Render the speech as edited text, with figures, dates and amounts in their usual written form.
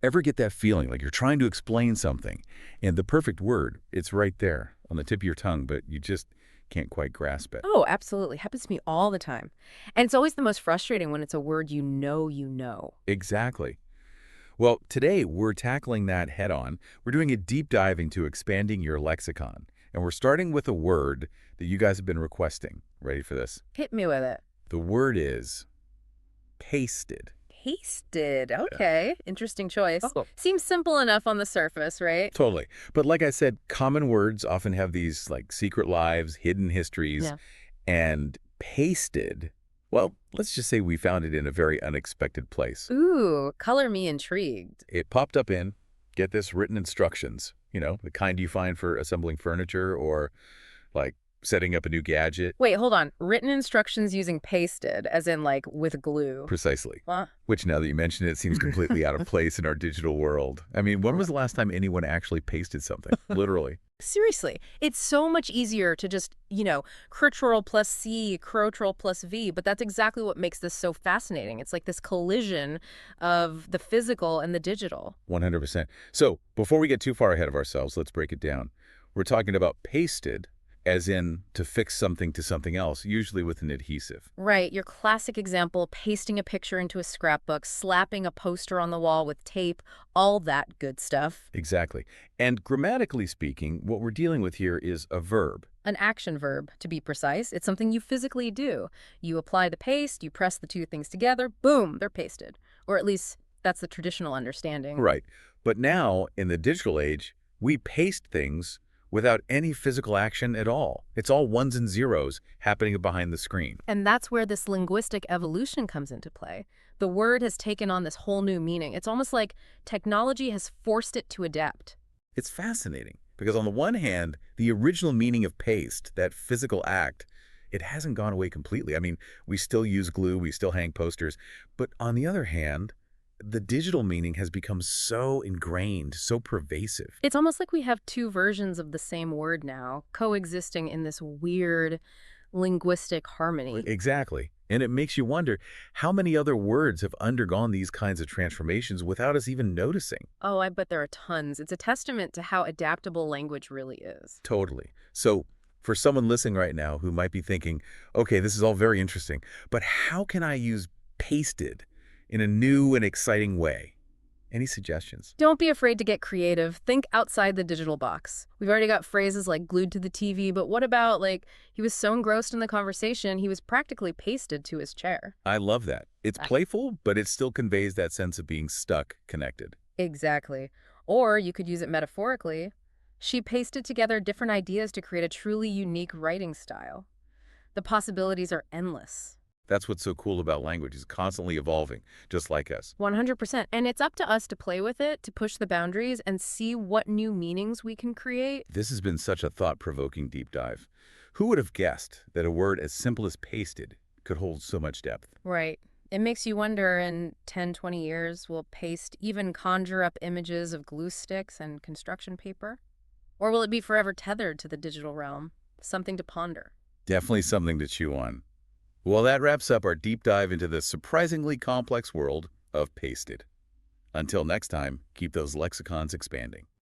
Ever get that feeling like you're trying to explain something, and the perfect word, it's right there on the tip of your tongue, but you just can't quite grasp it? Oh, absolutely. Happens to me all the time. And it's always the most frustrating when it's a word you know. Exactly. Well, today we're tackling that head on. We're doing a deep dive into expanding your lexicon, and we're starting with a word that you guys have been requesting. Ready for this? Hit me with it. The word is pasted. Pasted. Yeah. Okay. Interesting choice. Oh, Seems simple enough on the surface, right? totally. But like I said, common words often have these like secret lives, hidden histories, Yeah. and pasted, well, let's just say we found it in a very unexpected place. Ooh, color me intrigued. It popped up in, get this, written instructions, the kind you find for assembling furniture or like setting up a new gadget. Wait, hold on. Written instructions using pasted, as in like with glue. Precisely. What? Which, now that you mention it, seems completely out of place in our digital world. I mean, when was the last time anyone actually pasted something? Literally. Seriously, it's so much easier to just, Ctrl plus C, Ctrl plus V, but that's exactly what makes this so fascinating. It's like this collision of the physical and the digital. 100%. So before we get too far ahead of ourselves, let's break it down. We're talking about pasted, as in to fix something to something else, usually with an adhesive. Right, your classic example, pasting a picture into a scrapbook, slapping a poster on the wall with tape, all that good stuff. Exactly. And grammatically speaking, what we're dealing with here is a verb. An action verb, to be precise. It's something you physically do. You apply the paste, you press the two things together, boom, they're pasted. Or at least that's the traditional understanding. Right. But now, in the digital age, we paste things without any physical action at all. It's all ones and zeros happening behind the screen. And that's where this linguistic evolution comes into play. The word has taken on this whole new meaning. It's almost like technology has forced it to adapt. It's fascinating because on the one hand, the original meaning of paste, that physical act, it hasn't gone away completely. I mean, we still use glue, we still hang posters. But on the other hand, the digital meaning has become so ingrained, so pervasive. It's almost like we have two versions of the same word now, coexisting in this weird linguistic harmony. Exactly. And it makes you wonder how many other words have undergone these kinds of transformations without us even noticing. Oh, I bet there are tons. It's a testament to how adaptable language really is. Totally. So for someone listening right now who might be thinking, okay, this is all very interesting, but how can I use pasted in a new and exciting way? Any suggestions? Don't be afraid to get creative. Think outside the digital box. We've already got phrases like glued to the TV, but what about, like, he was so engrossed in the conversation, he was practically pasted to his chair? I love that. It's Ah, playful, but it still conveys that sense of being stuck, connected. exactly. Or you could use it metaphorically. She pasted together different ideas to create a truly unique writing style. The possibilities are endless. That's what's so cool about language. It's constantly evolving, just like us. 100%. And it's up to us to play with it, to push the boundaries, and see what new meanings we can create. This has been such a thought-provoking deep dive. Who would have guessed that a word as simple as pasted could hold so much depth? Right. It makes you wonder in 10, 20 years, will paste even conjure up images of glue sticks and construction paper? Or will it be forever tethered to the digital realm? Something to ponder. Definitely something to chew on. Well, that wraps up our deep dive into the surprisingly complex world of pasted. Until next time, keep those lexicons expanding.